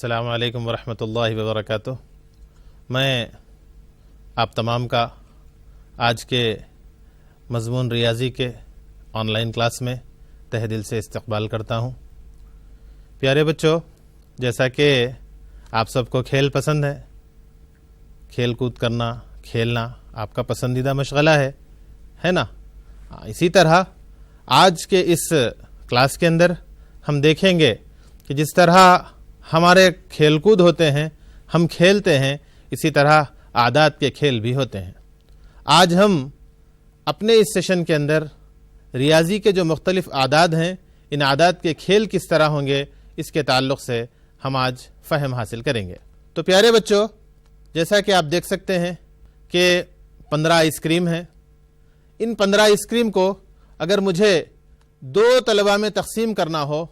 السلام علیکم ورحمۃ اللہ وبرکاتہ۔ میں آپ تمام کا آج کے مضمون ریاضی کے آن لائن کلاس میں تہہ دل سے استقبال کرتا ہوں۔ پیارے بچوں، جیسا کہ آپ سب کو کھیل پسند ہے، کھیل کود کرنا، کھیلنا آپ کا پسندیدہ مشغلہ ہے نا؟ اسی طرح آج کے اس کلاس کے اندر ہم دیکھیں گے کہ جس طرح ہمارے کھیل کود ہوتے ہیں، ہم کھیلتے ہیں، اسی طرح عادات کے کھیل بھی ہوتے ہیں۔ آج ہم اپنے اس سیشن کے اندر ریاضی کے جو مختلف عادات ہیں، ان عادات کے کھیل کس طرح ہوں گے، اس کے تعلق سے ہم آج فہم حاصل کریں گے۔ تو پیارے بچوں، جیسا کہ آپ دیکھ سکتے ہیں کہ 15 آئس کریم ہیں۔ ان 15 آئس کریم کو اگر مجھے 2 طلبہ میں تقسیم کرنا ہو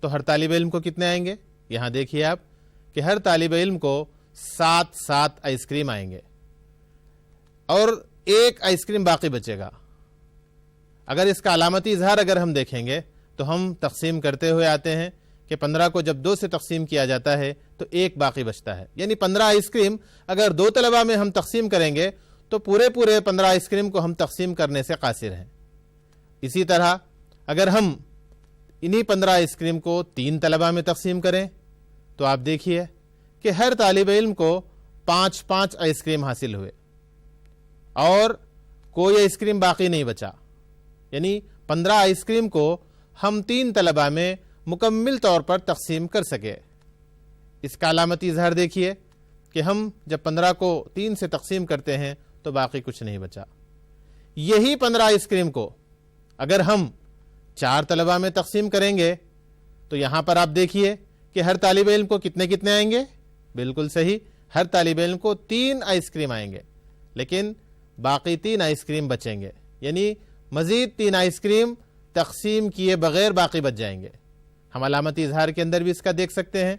تو ہر طالب علم کو کتنے آئیں گے؟ یہاں دیکھیے آپ کہ ہر طالب علم کو 7 آئس کریم آئیں گے اور 1 آئس کریم باقی بچے گا۔ اگر اس کا علامتی اظہار اگر ہم دیکھیں گے تو ہم تقسیم کرتے ہوئے آتے ہیں کہ 15 کو جب 2 سے تقسیم کیا جاتا ہے تو 1 باقی بچتا ہے، یعنی 15 آئس کریم اگر 2 طلبہ میں ہم تقسیم کریں گے تو پورے 15 آئس کریم کو ہم تقسیم کرنے سے قاصر ہیں۔ اسی طرح اگر ہم انہی 15 آئس کریم کو 3 طلبہ میں تقسیم کریں تو آپ دیکھیے کہ ہر طالب علم کو 5 آئس کریم حاصل ہوئے اور کوئی آئس کریم باقی نہیں بچا، یعنی 15 آئس کریم کو ہم 3 طلبہ میں مکمل طور پر تقسیم کر سکے۔ اس کا علامتی اظہار دیکھیے کہ ہم جب 15 کو 3 سے تقسیم کرتے ہیں تو باقی کچھ نہیں بچا۔ یہی 15 آئس کریم کو اگر ہم 4 طلبہ میں تقسیم کریں گے تو یہاں پر آپ دیکھیے کہ ہر طالب علم کو کتنے آئیں گے؟ بالکل صحیح، ہر طالب علم کو 3 آئس کریم آئیں گے، لیکن باقی 3 آئس کریم بچیں گے، یعنی مزید 3 آئس کریم تقسیم کیے بغیر باقی بچ جائیں گے۔ ہم علامتی اظہار کے اندر بھی اس کا دیکھ سکتے ہیں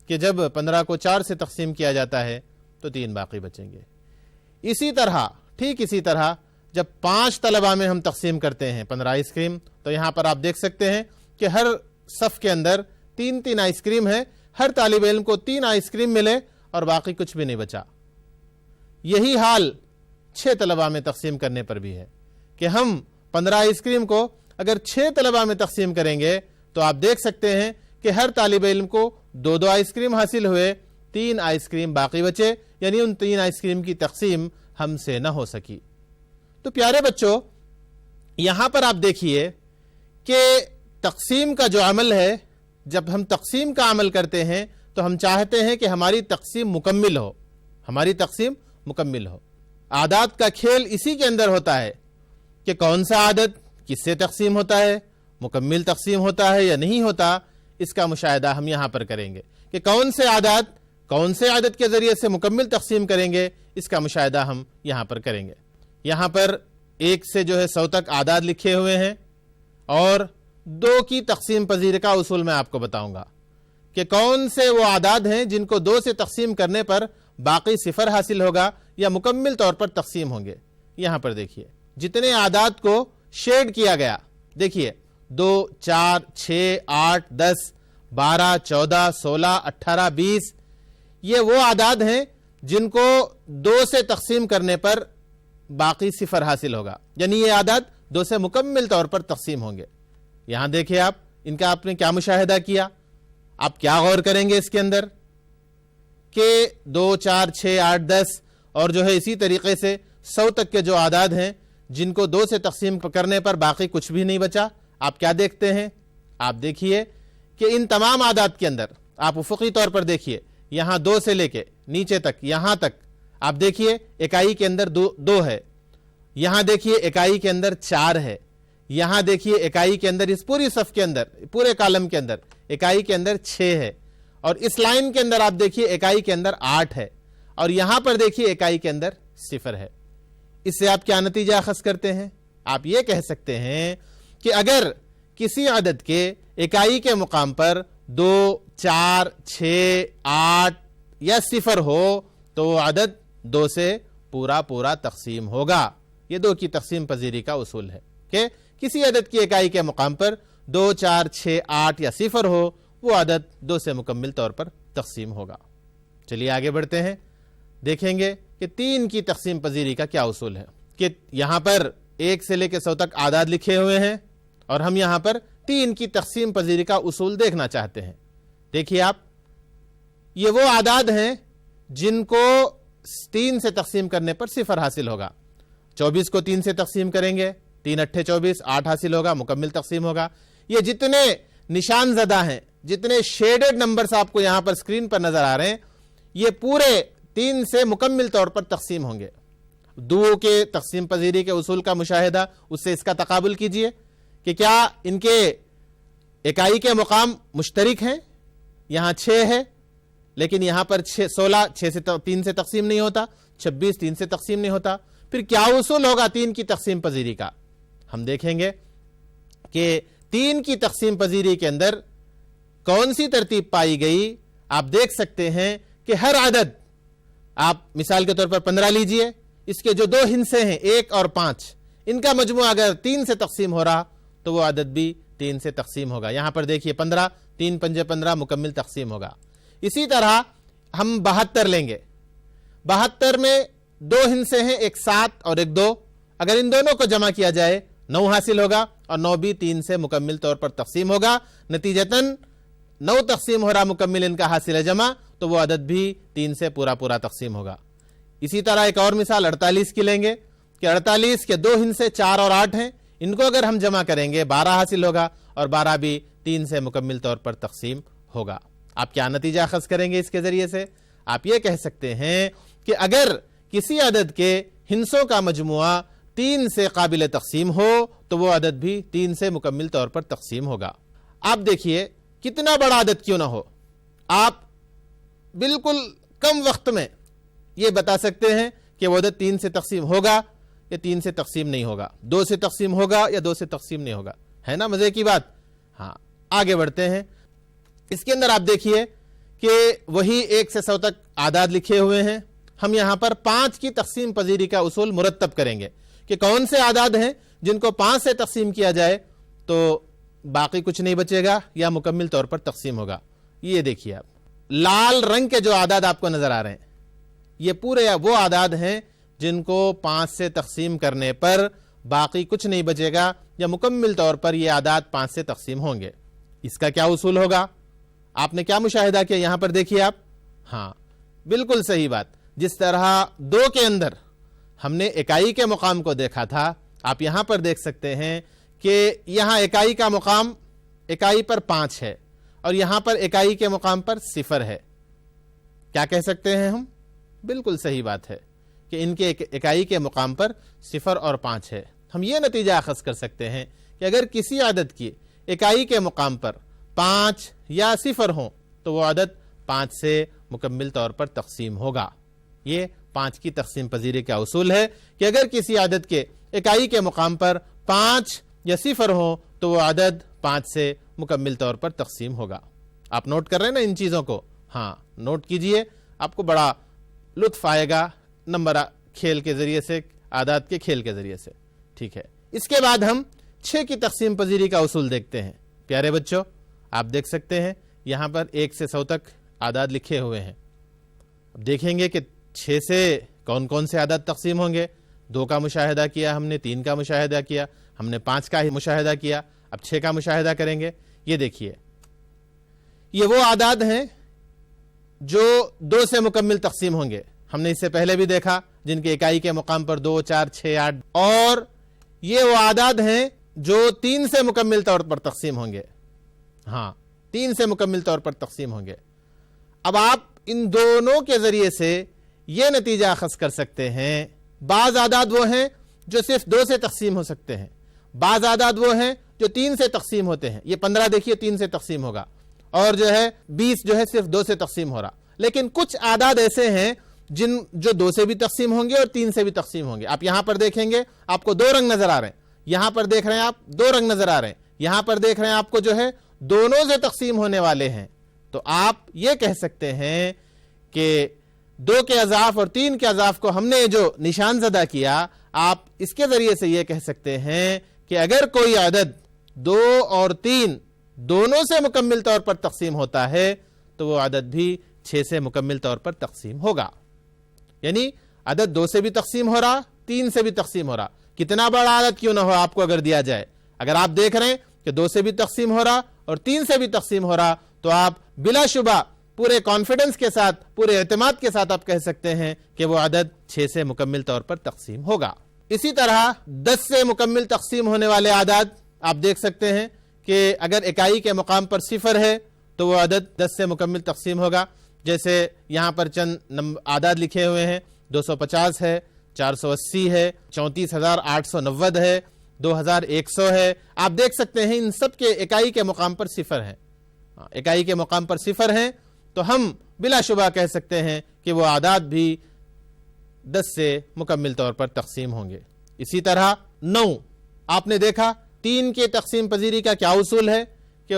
کہ جب 15 کو 4 سے تقسیم کیا جاتا ہے تو 3 باقی بچیں گے۔ ٹھیک اسی طرح جب 5 طلبہ میں ہم تقسیم کرتے ہیں 15 آئس کریم تو یہاں پر آپ دیکھ سکتے ہیں کہ ہر صف کے اندر 3 آئس کریم ہے، ہر طالب علم کو 3 آئس کریم ملے اور باقی کچھ بھی نہیں بچا۔ یہی حال 6 طلبہ میں تقسیم کرنے پر بھی ہے کہ ہم 15 آئس کریم کو اگر 6 طلبہ میں تقسیم کریں گے تو آپ دیکھ سکتے ہیں کہ ہر طالب علم کو 2 آئس کریم حاصل ہوئے، 3 آئس کریم باقی بچے، یعنی ان 3 آئس کریم کی تقسیم ہم سے نہ ہو سکی۔ تو پیارے بچوں، یہاں پر آپ دیکھیے کہ تقسیم کا جو عمل ہے، جب ہم تقسیم کا عمل کرتے ہیں تو ہم چاہتے ہیں کہ ہماری تقسیم مکمل ہو۔ عادات کا کھیل اسی کے اندر ہوتا ہے کہ کون سا عادت کس سے تقسیم ہوتا ہے، مکمل تقسیم ہوتا ہے یا نہیں ہوتا، اس کا مشاہدہ ہم یہاں پر کریں گے کہ کون سے عادت کے ذریعے سے مکمل تقسیم کریں گے، اس کا مشاہدہ ہم یہاں پر کریں گے۔ یہاں پر 1 سے 100 تک عادات لکھے ہوئے ہیں اور 2 کی تقسیم پذیر کا اصول میں آپ کو بتاؤں گا کہ کون سے وہ عادات ہیں جن کو 2 سے تقسیم کرنے پر باقی 0 حاصل ہوگا یا مکمل طور پر تقسیم ہوں گے۔ یہاں پر دیکھیے جتنے عادات کو شیڈ کیا گیا، دیکھیے 2 4 6 8 10 12 14 16 18 20، یہ وہ عادات ہیں جن کو 2 سے تقسیم کرنے پر باقی 0 حاصل ہوگا، یعنی یہ عادات 2 سے مکمل طور پر تقسیم ہوں گے۔ یہاں دیکھیں آپ، ان کا آپ نے کیا مشاہدہ کیا، آپ کیا غور کریں گے اس کے اندر کہ 2 4 6 8 10 اور اسی طریقے سے 100 تک کے جو عادات ہیں جن کو 2 سے تقسیم کرنے پر باقی کچھ بھی نہیں بچا، آپ کیا دیکھتے ہیں؟ آپ دیکھیے کہ ان تمام عادات کے اندر آپ افقی طور پر دیکھیے، یہاں 2 سے لے کے نیچے تک، یہاں تک آپ دیکھیے اکائی کے اندر 2 ہے، یہاں دیکھیے اکائی کے اندر 4 ہے، یہاں دیکھیے اکائی کے اندر اس پوری صف کے اندر، پورے کالم کے اندر اکائی کے اندر 6 ہے، اور اس لائن کے اندر آپ دیکھیے اکائی کے اندر 8 ہے، اور یہاں پر دیکھیے اکائی کے اندر 0 ہے۔ اس سے آپ کیا نتیجہ اخذ کرتے ہیں؟ آپ یہ کہہ سکتے ہیں کہ اگر کسی عدد کے اکائی کے مقام پر 2 4 6 8 یا 0 ہو تو وہ عدد 2 سے پورا تقسیم ہوگا۔ یہ 2 کی تقسیم پذیری کا اصول ہے کہ کسی عدد کی اکائی کے مقام پر 2 4 6 8 یا 0 ہو وہ عدد 2 سے مکمل طور پر تقسیم ہوگا۔ چلیے آگے بڑھتے ہیں، دیکھیں گے کہ 3 کی تقسیم پذیری کا کیا اصول ہے۔ کہ یہاں پر 1 سے لے کے 100 تک اعداد لکھے ہوئے ہیں اور ہم یہاں پر 3 کی تقسیم پذیری کا اصول دیکھنا چاہتے ہیں۔ دیکھیے آپ، یہ وہ اعداد ہیں جن کو 3 سے تقسیم کرنے پر صفر حاصل ہوگا۔ 24 کو 3 سے تقسیم کریں گے، 3 8 24، 8 حاصل ہوگا، مکمل تقسیم ہوگا۔ یہ جتنے نشان زدہ ہیں، جتنے شیڈڈ نمبرز آپ کو یہاں پر اسکرین پر نظر آ رہے ہیں، یہ پورے 3 سے مکمل طور پر تقسیم ہوں گے۔ 2 کے تقسیم پذیری کے اصول کا مشاہدہ، اس سے اس کا تقابل کیجئے کہ کیا ان کے اکائی کے مقام مشترک ہیں۔ یہاں 6 ہے، لیکن یہاں پر 16 3 سے تقسیم نہیں ہوتا، 26 3 سے تقسیم نہیں ہوتا۔ پھر کیا اصول ہوگا 3 کی تقسیم پذیری کا؟ ہم دیکھیں گے کہ 3 کی تقسیم پذیری کے اندر کون سی ترتیب پائی گئی۔ آپ دیکھ سکتے ہیں کہ ہر عدد، آپ مثال کے طور پر 15 لیجئے، اس کے جو 2 ہندسے ہیں 1 اور 5، ان کا مجموعہ اگر 3 سے تقسیم ہو رہا تو وہ عدد بھی 3 سے تقسیم ہوگا۔ یہاں پر دیکھیے 15، 3 5 15 مکمل تقسیم ہوگا۔ اسی طرح ہم 72 لیں گے، 72 میں 2 ہندسے ہیں، ایک 7 اور ایک 2، اگر ان دونوں کو جمع کیا جائے 9 حاصل ہوگا، اور 9 بھی 3 سے مکمل طور پر تقسیم ہوگا۔ نتیجتاً 9 تقسیم ہو رہا مکمل ان کا حاصل ہے جمع، تو وہ عدد بھی 3 سے پورا تقسیم ہوگا۔ اسی طرح ایک اور مثال 48 کی لیں گے کہ 48 کے 2 ہندسے 4 اور 8 ہیں، ان کو اگر ہم جمع کریں گے 12 حاصل ہوگا، اور 12 بھی 3 سے مکمل طور پر تقسیم ہوگا۔ آپ کیا نتیجہ اخذ کریں گے اس کے ذریعے سے؟ آپ یہ کہہ سکتے ہیں کہ اگر کسی عدد کے ہندسوں کا مجموعہ 3 سے قابل تقسیم ہو تو وہ عدد بھی 3 سے مکمل طور پر تقسیم ہوگا۔ آپ دیکھیے کتنا بڑا عدد کیوں نہ ہو، آپ بالکل کم وقت میں یہ بتا سکتے ہیں کہ وہ عدد 3 سے تقسیم ہوگا یا 3 سے تقسیم نہیں ہوگا، 2 سے تقسیم ہوگا یا 2 سے تقسیم نہیں ہوگا۔ ہے نا مزے کی بات؟ ہاں، آگے بڑھتے ہیں۔ اس کے اندر آپ دیکھیے کہ وہی 1 سے 100 تک اعداد لکھے ہوئے ہیں۔ ہم یہاں پر 5 کی تقسیم پذیری کا اصول مرتب کریں گے کہ کون سے اعداد ہیں جن کو 5 سے تقسیم کیا جائے تو باقی کچھ نہیں بچے گا یا مکمل طور پر تقسیم ہوگا۔ یہ دیکھیے آپ، لال رنگ کے جو اعداد آپ کو نظر آ رہے ہیں، یہ پورے وہ اعداد ہیں جن کو 5 سے تقسیم کرنے پر باقی کچھ نہیں بچے گا یا مکمل طور پر یہ اعداد 5 سے تقسیم ہوں گے۔ اس کا کیا اصول ہوگا؟ آپ نے کیا مشاہدہ کیا یہاں پر دیکھیے آپ؟ ہاں، بالکل صحیح بات۔ جس طرح 2 کے اندر ہم نے اکائی کے مقام کو دیکھا تھا، آپ یہاں پر دیکھ سکتے ہیں کہ یہاں اکائی کا مقام اکائی پر 5 ہے اور یہاں پر اکائی کے مقام پر 0 ہے۔ کیا کہہ سکتے ہیں ہم؟ بالکل صحیح بات ہے کہ ان کے اکائی کے مقام پر 0 اور 5 ہے۔ ہم یہ نتیجہ اخذ کر سکتے ہیں کہ اگر کسی عدد کی اکائی کے مقام پر 5 یا 0 ہوں تو وہ عدد 5 سے مکمل طور پر تقسیم ہوگا۔ یہ 5 کی تقسیم پذیری کا اصول ہے کہ اگر کسی عدد کے اکائی کے مقام پر 5 یا 0 ہوں تو وہ عدد 5 سے مکمل طور پر تقسیم ہوگا۔ آپ نوٹ کر رہے ہیں نا ان چیزوں کو؟ ہاں، نوٹ کیجئے، آپ کو بڑا لطف آئے گا نمبر کھیل کے ذریعے سے، اعداد کے کھیل کے ذریعے سے۔ ٹھیک ہے، اس کے بعد ہم 6 کی تقسیم پذیری کا اصول دیکھتے ہیں۔ پیارے بچوں، آپ دیکھ سکتے ہیں یہاں پر 1 سے 100 تک اعداد لکھے ہوئے ہیں۔ اب دیکھیں گے کہ 6 سے کون کون سے اعداد تقسیم ہوں گے۔ 2 کا مشاہدہ کیا ہم نے، 3 کا مشاہدہ کیا ہم نے، 5 کا ہی مشاہدہ کیا، اب 6 کا مشاہدہ کریں گے۔ یہ دیکھیے، یہ وہ اعداد ہیں جو 2 سے مکمل تقسیم ہوں گے۔ ہم نے اس سے پہلے بھی دیکھا جن کے اکائی کے مقام پر 2 4 6 8، اور یہ وہ اعداد ہیں جو 3 سے مکمل طور پر تقسیم ہوں گے۔ ہاں، 3 سے مکمل طور پر تقسیم ہوں گے۔ اب آپ ان دونوں کے ذریعے سے یہ نتیجہ اخذ کر سکتے ہیں، بعض اعداد وہ ہیں جو صرف 2 سے تقسیم ہو سکتے ہیں، بعض اعداد وہ ہیں جو 3 سے تقسیم ہوتے ہیں۔ یہ 15 دیکھیے 3 سے تقسیم ہوگا، اور جو ہے 20 جو ہے صرف 2 سے تقسیم ہو رہا۔ لیکن کچھ اعداد ایسے ہیں جو 2 سے بھی تقسیم ہوں گے اور 3 سے بھی تقسیم ہوں گے۔ آپ یہاں پر دیکھیں گے آپ کو 2 رنگ نظر آ رہے ہیں، یہاں پر دیکھ رہے ہیں آپ 2 رنگ نظر آ رہے ہیں، یہاں پر دیکھ رہے ہیں آپ کو جو ہے دونوں سے تقسیم ہونے والے ہیں۔ تو آپ یہ کہہ سکتے ہیں کہ 2 کے اضعاف اور 3 کے اضعاف کو ہم نے جو نشان زدہ کیا، آپ اس کے ذریعے سے یہ کہہ سکتے ہیں کہ اگر کوئی عدد 2 اور 3 دونوں سے مکمل طور پر تقسیم ہوتا ہے تو وہ عدد بھی 6 سے مکمل طور پر تقسیم ہوگا. یعنی عدد 2 سے بھی تقسیم ہو رہا، 3 سے بھی تقسیم ہو رہا، کتنا بڑا عدد کیوں نہ ہو آپ کو اگر دیا جائے، اگر آپ دیکھ رہے ہیں کہ 2 سے بھی تقسیم ہو رہا اور 3 سے بھی تقسیم ہو رہا تو آپ بلا شبہ پورے کانفیڈنس کے ساتھ، پورے اعتماد کے ساتھ آپ کہہ سکتے ہیں کہ وہ عدد 6 سے مکمل طور پر تقسیم ہوگا. اسی طرح 10 سے مکمل تقسیم ہونے والے اعداد آپ دیکھ سکتے ہیں کہ اگر اکائی کے مقام پر 0 ہے تو وہ عدد 10 سے مکمل تقسیم ہوگا. جیسے یہاں پر چند اعداد لکھے ہوئے ہیں، 250 ہے، 480 ہے، 34,890 ہے، 2,100 ہے. آپ دیکھ سکتے ہیں ان سب کے اکائی کے مقام پر 0 ہیں. اکائی کے مقام پر 0 ہیں تو ہم بلا شبہ کہہ سکتے ہیں کہ وہ اعداد بھی 10 سے مکمل طور پر تقسیم ہوں گے. اسی طرح 9 آپ نے دیکھا 3 کے تقسیم پذیری کا کیا اصول ہے کہ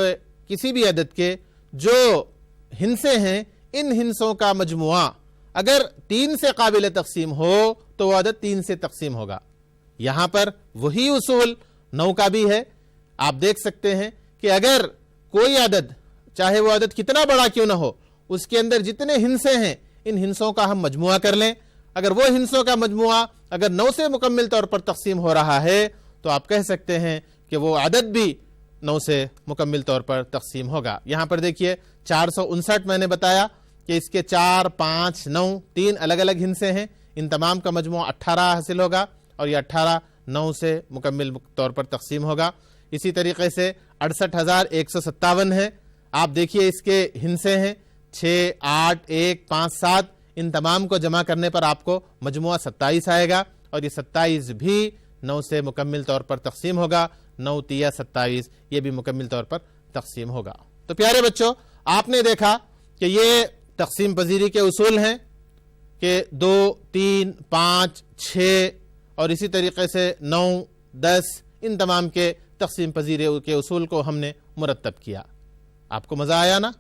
کسی بھی عدد کے جو ہندسے ہیں ان ہندسوں کا مجموعہ اگر 3 سے قابل تقسیم ہو تو وہ عدد 3 سے تقسیم ہوگا. یہاں پر وہی اصول 9 کا بھی ہے. آپ دیکھ سکتے ہیں کہ اگر کوئی عدد چاہے وہ عدد کتنا بڑا کیوں نہ ہو اس کے اندر جتنے ہندسے ہیں ان ہندسوں کا ہم مجموعہ کر لیں، اگر وہ ہندسوں کا مجموعہ اگر 9 سے مکمل طور پر تقسیم ہو رہا ہے تو آپ کہہ سکتے ہیں کہ وہ عدد بھی 9 سے مکمل طور پر تقسیم ہوگا. یہاں پر دیکھیے 459 میں نے بتایا کہ اس کے 4 5 9 3 الگ الگ ہندسے ہیں، ان تمام کا مجموعہ 18 حاصل ہوگا اور یہ 18 9 سے مکمل طور پر تقسیم ہوگا. اسی طریقے سے 68,157 ہے. آپ دیکھیے اس کے ہندسے ہیں 6 8 1 5 7، ان تمام کو جمع کرنے پر آپ کو مجموعہ 27 آئے گا اور یہ 27 بھی 9 سے مکمل طور پر تقسیم ہوگا. 9 3 27 یہ بھی مکمل طور پر تقسیم ہوگا. تو پیارے بچوں آپ نے دیکھا کہ یہ تقسیم پذیری کے اصول ہیں کہ 2 3 5 6 اور اسی طریقے سے 9 10 ان تمام کے تقسیم پذیری کے اصول کو ہم نے مرتب کیا. آپ کو مزہ آیا نا؟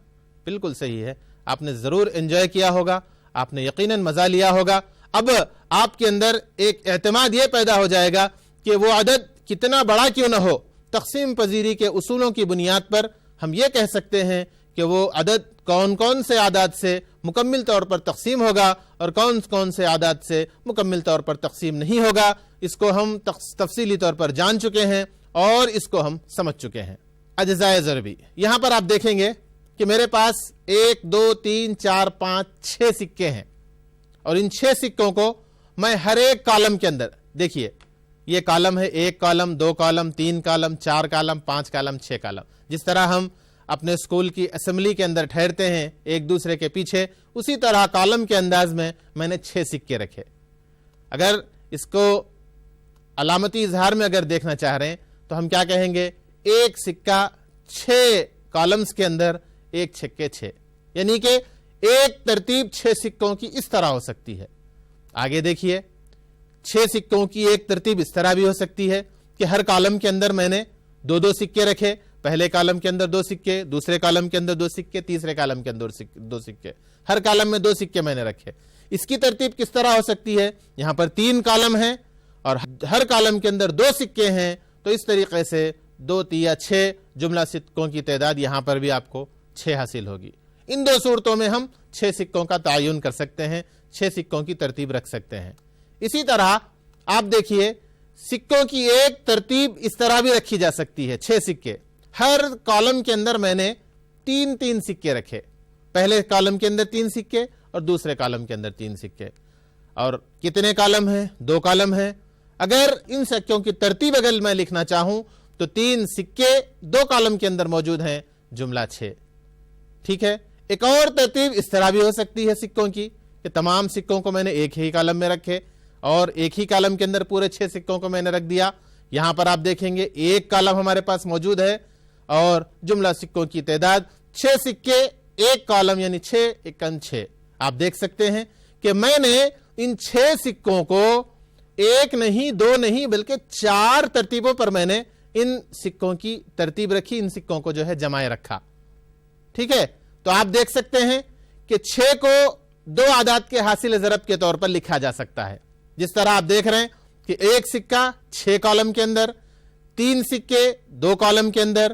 بالکل صحیح ہے، آپ نے ضرور انجوائے کیا ہوگا، آپ نے یقیناً مزہ لیا ہوگا. اب آپ کے اندر ایک اعتماد یہ پیدا ہو جائے گا کہ وہ عدد کتنا بڑا کیوں نہ ہو تقسیم پذیری کے اصولوں کی بنیاد پر ہم یہ کہہ سکتے ہیں کہ وہ عدد کون کون سے اعداد سے مکمل طور پر تقسیم ہوگا اور کون کون سے اعداد سے مکمل طور پر تقسیم نہیں ہوگا. اس کو ہم تفصیلی طور پر جان چکے ہیں اور اس کو ہم سمجھ چکے ہیں. اجزائے ضربی، یہاں پر آپ دیکھیں گے کہ میرے پاس 1 2 3 4 5 6 سکے ہیں اور ان 6 سکوں کو میں ہر ایک کالم کے اندر، دیکھیے یہ کالم ہے، 1 column 2 column 3 column 4 column 5 column 6 column, جس طرح ہم اپنے اسکول کی اسمبلی کے اندر ٹھہرتے ہیں ایک دوسرے کے پیچھے، اسی طرح کالم کے انداز میں نے 6 سکے رکھے. اگر اس کو علامتی اظہار میں اگر دیکھنا چاہ رہے ہیں تو ہم کیا کہیں گے، ایک سکہ 6 کالمز کے اندر 1 چھکے 6، یعنی کہ ایک ترتیب 6 سکوں کی اس طرح ہو سکتی ہے. آگے دیکھیے 6 سکوں کی ایک ترتیب اس طرح بھی ہو سکتی ہے کہ ہر کالم کے اندر میں نے 2 سکے رکھے، پہلے کالم کے اندر 2 سکے، دوسرے کالم کے اندر 2 سکے، تیسرے کالم کے اندر 2 سکے، ہر کالم میں 2 سکے میں نے رکھے. اس کی ترتیب کس طرح ہو سکتی ہے، یہاں پر 3 کالم ہیں اور ہر کالم کے اندر 2 سکے ہیں تو اس طریقے سے 2 3 6 جملہ سکوں کی تعداد یہاں پر بھی آپ کو 6 حاصل ہوگی. ان 2 صورتوں میں ہم 6 سکوں کا تعین کر سکتے ہیں، 6 سکوں کی ترتیب رکھ سکتے ہیں. اسی طرح آپ دیکھیے سکوں کی ایک ترتیب اس طرح بھی رکھی جا سکتی ہے، 6 سکے، ہر کالم کے اندر میں نے 3 سکے رکھے، پہلے کالم کے اندر 3 سکے اور دوسرے کالم کے اندر 3 سکے. اور کتنے کالم ہیں، 2 کالم ہیں. اگر ان سکوں کی ترتیب اگر میں لکھنا چاہوں تو 3 سکے 2 کالم کے اندر موجود ہیں، جملہ 6. ٹھیک ہے. ایک اور ترتیب اس طرح بھی ہو سکتی ہے سکوں کی کہ تمام سکوں کو میں نے ایک ہی کالم میں رکھے اور ایک ہی کالم کے اندر پورے 6 سکوں کو میں نے رکھ دیا. یہاں پر آپ دیکھیں گے ایک کالم ہمارے پاس موجود ہے اور جملہ سکوں کی تعداد 6 سکے 1 کالم یعنی 6 1 6. آپ دیکھ سکتے ہیں کہ میں نے ان 6 سکوں کو 1 نہیں 2 نہیں بلکہ 4 ترتیبوں پر میں نے ان سکوں کی ترتیب رکھی، ان سکوں کو جو ہے جمائے رکھا. ٹھیک ہے. تو آپ دیکھ سکتے ہیں کہ 6 کو 2 اعداد کے حاصل ضرب کے طور پر لکھا جا سکتا ہے. جس طرح آپ دیکھ رہے ہیں کہ 1 سکہ 6 کالم کے اندر، 3 سکے 2 کالم کے اندر،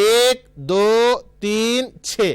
1 2 3 6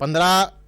15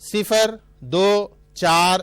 0 2 4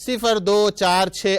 0 2 4 6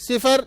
0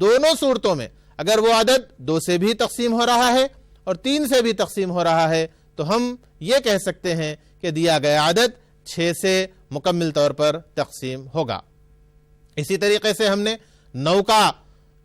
دونوں صورتوں میں اگر وہ عدد 2 سے بھی تقسیم ہو رہا ہے اور 3 سے بھی تقسیم ہو رہا ہے تو ہم یہ کہہ سکتے ہیں کہ دیا گیا عدد 6 سے مکمل طور پر تقسیم ہوگا۔ اسی طریقے سے ہم نے 9 کا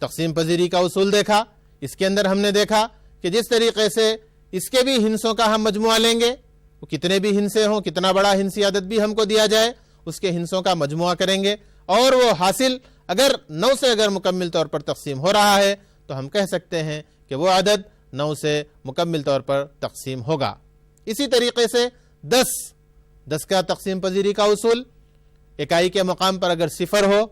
تقسیم پذیری کا اصول دیکھا۔ اس کے اندر ہم نے دیکھا کہ جس طریقے سے اس کے بھی ہندسوں کا ہم مجموعہ لیں گے، وہ کتنے بھی ہندسے ہوں، کتنا بڑا ہندسی عدد بھی ہم کو دیا جائے، اس کے ہندسوں کا مجموعہ کریں گے، اور وہ حاصل اگر 9 سے اگر مکمل طور پر تقسیم ہو رہا ہے تو ہم کہہ سکتے ہیں کہ وہ عدد 9 سے مکمل طور پر تقسیم ہوگا۔ اسی طریقے سے 10 کا تقسیم پذیری کا اصول، اکائی کے مقام پر اگر 0 ہو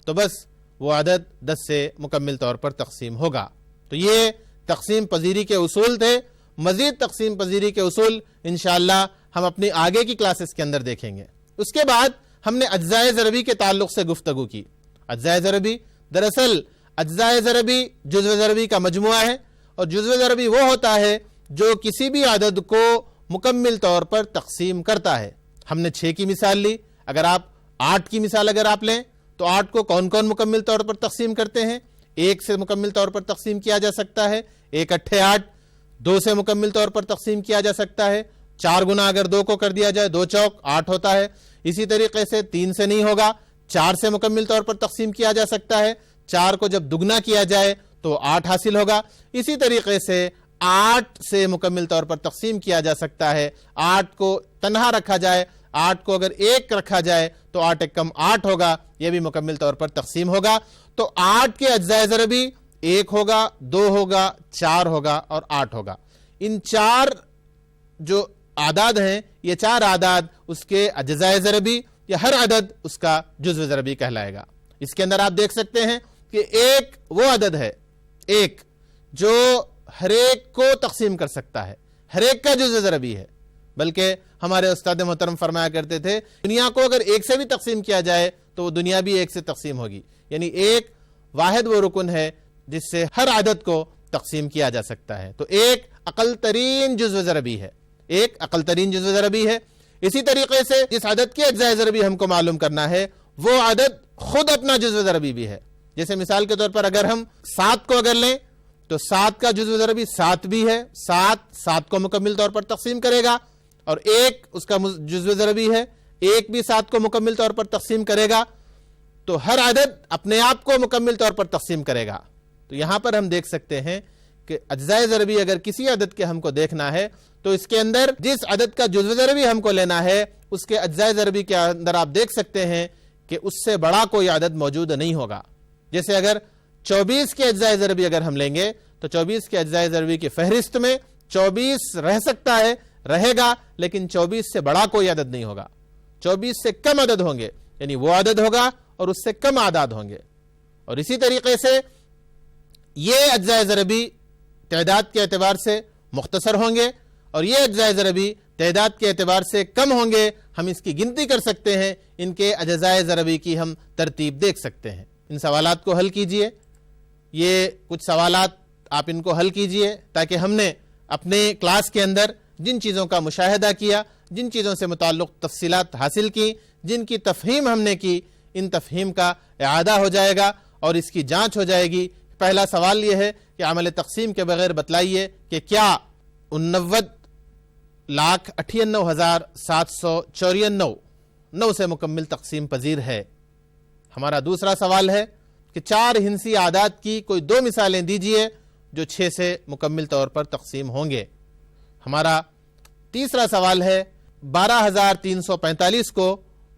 تو بس وہ عدد 10 سے مکمل طور پر تقسیم ہوگا۔ تو یہ تقسیم پذیری کے اصول تھے۔ مزید تقسیم پذیری کے اصول انشاءاللہ ہم اپنی آگے کی کلاسز کے اندر دیکھیں گے۔ اس کے بعد ہم نے اجزائے ضربی کے تعلق سے گفتگو کی۔ اجزائے ضربی دراصل اجزائے ضربی جزو ضربی کا مجموعہ ہے، اور جزو ضربی وہ ہوتا ہے جو کسی بھی عدد کو مکمل طور پر تقسیم کرتا ہے۔ ہم نے 6 کی مثال لی، اگر آپ 8 کی مثال اگر آپ لیں تو 8 کو کون کون مکمل طور پر تقسیم کرتے ہیں؟ 1 سے مکمل طور پر تقسیم کیا جا سکتا ہے، 1 8 8، 2 سے مکمل طور پر تقسیم کیا جا سکتا ہے، 4 گنا اگر 2 کو کر دیا جائے 2 چوک 8 ہوتا ہے۔ اسی طریقے سے 3 سے نہیں ہوگا، 4 سے مکمل طور پر تقسیم کیا جا سکتا ہے، 4 کو جب دگنا کیا جائے تو 8 حاصل ہوگا۔ اسی طریقے سے 8 سے مکمل طور پر تقسیم کیا جا سکتا ہے، 8 کو تنہا رکھا جائے، 8 کو اگر 1 رکھا جائے تو 8 ایک کم 8 ہوگا، یہ بھی مکمل طور پر تقسیم ہوگا۔ تو 8 کے اجزائے ضربی 1 ہوگا، 2 ہوگا، 4 ہوگا اور 8 ہوگا۔ ان 4 جو اعداد ہیں، یہ 4 اعداد اس کے اجزائے ضربی یا ہر عدد اس کا جزو ضربی کہلائے گا۔ اس کے اندر آپ دیکھ سکتے ہیں کہ 1 وہ عدد ہے، 1 جو ہر ایک کو تقسیم کر سکتا ہے، ہر ایک کا جزو ضربی ہے۔ بلکہ ہمارے استاد محترم فرمایا کرتے تھے دنیا کو اگر 1 سے بھی تقسیم کیا جائے تو وہ دنیا بھی 1 سے تقسیم ہوگی، یعنی 1 واحد وہ رکن ہے جس سے ہر عدد کو تقسیم کیا جا سکتا ہے۔ تو 1 اقل ترین جزو ضربی ہے، 1 اقل ترین جزو ضربی ہے۔ اسی طریقے سے جس عدد کے اجزائے ضربی ہم کو معلوم کرنا ہے وہ عدد خود اپنا جزو ضربی بھی ہے۔ جیسے مثال کے طور پر اگر ہم 7 کو اگر لیں تو 7 کا جزو ضربی 7 بھی ہے، 7 کو مکمل طور پر تقسیم کرے گا، اور 1 اس کا جزو ضربی ہے، 1 بھی 7 کو مکمل طور پر تقسیم کرے گا۔ تو ہر عدد اپنے آپ کو مکمل طور پر تقسیم کرے گا۔ تو یہاں پر ہم دیکھ سکتے ہیں کہ اجزائے ضربی اگر کسی عدد کے ہم کو دیکھنا ہے تو اس کے اندر جس عدد کا جزو ضربی ہم کو لینا ہے اس کے اجزائے ضربی کے اندر آپ دیکھ سکتے ہیں کہ اس سے بڑا کوئی عدد موجود نہیں ہوگا۔ جیسے اگر 24 کے اجزائے ضربی اگر ہم لیں گے تو 24 کے اجزائے ضربی کی فہرست میں 24 رہ سکتا ہے، رہے گا، لیکن 24 سے بڑا کوئی عدد نہیں ہوگا۔ 24 سے کم عدد ہوں گے، یعنی وہ عدد ہوگا اور اس سے کم اعداد ہوں گے۔ اور اسی طریقے سے یہ اجزائے ضربی تعداد کے اعتبار سے مختصر ہوں گے اور یہ اجزائے ضربی تعداد کے اعتبار سے کم ہوں گے۔ ہم اس کی گنتی کر سکتے ہیں، ان کے اجزائے ضربی کی ہم ترتیب دیکھ سکتے ہیں۔ ان سوالات کو حل کیجئے، یہ کچھ سوالات آپ ان کو حل کیجئے تاکہ ہم نے اپنے کلاس کے اندر جن چیزوں کا مشاہدہ کیا، جن چیزوں سے متعلق تفصیلات حاصل کی، جن کی تفہیم ہم نے کی، ان تفہیم کا اعادہ ہو جائے گا اور اس کی جانچ ہو جائے گی۔ پہلا سوال یہ ہے کہ عمل تقسیم کے بغیر بتلائیے کہ کیا 89,98,794 9 سے مکمل تقسیم پذیر ہے۔ ہمارا دوسرا سوال ہے کہ 4 ہندسی اعداد کی کوئی 2 مثالیں دیجئے جو 6 سے مکمل طور پر تقسیم ہوں گے۔ ہمارا تیسرا سوال ہے 12,345 کو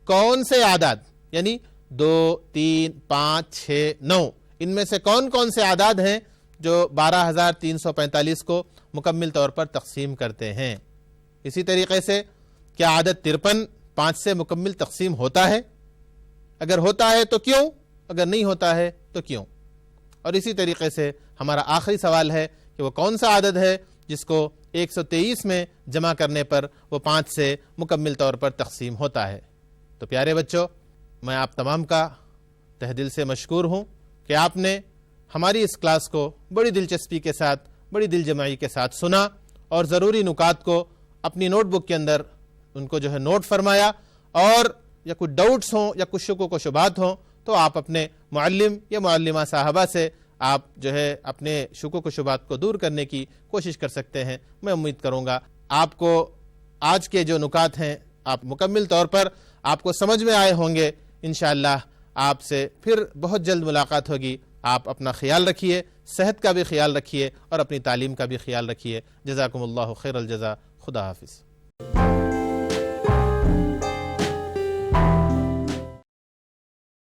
کون سے اعداد یعنی 2 3 5 6 9 ان میں سے کون کون سے اعداد ہیں جو 12,345 کو مکمل طور پر تقسیم کرتے ہیں۔ اسی طریقے سے کیا عدد 53 5 سے مکمل تقسیم ہوتا ہے؟ اگر ہوتا ہے تو کیوں؟ اگر نہیں ہوتا ہے تو کیوں؟ اور اسی طریقے سے ہمارا آخری سوال ہے کہ وہ کون سا عدد ہے جس کو 123 میں جمع کرنے پر وہ 5 سے مکمل طور پر تقسیم ہوتا ہے۔ تو پیارے بچوں، میں آپ تمام کا تہ دل سے مشکور ہوں کہ آپ نے ہماری اس کلاس کو بڑی دلچسپی کے ساتھ، بڑی دل جمعی کے ساتھ سنا اور ضروری نکات کو اپنی نوٹ بک کے اندر ان کو جو ہے نوٹ فرمایا، اور یا کوئی ڈاؤٹس ہوں یا کچھ شکوک و شبہات ہوں تو آپ اپنے معلم یا معلمہ صاحبہ سے آپ جو ہے اپنے شکوک و شبہات کو دور کرنے کی کوشش کر سکتے ہیں۔ میں امید کروں گا آپ کو آج کے جو نکات ہیں آپ مکمل طور پر آپ کو سمجھ میں آئے ہوں گے۔ انشاءاللہ آپ سے پھر بہت جلد ملاقات ہوگی۔ آپ اپنا خیال رکھیے، صحت کا بھی خیال رکھیے اور اپنی تعلیم کا بھی خیال رکھیے۔ جزاکم اللہ خیر الجزا۔ خدا حافظ۔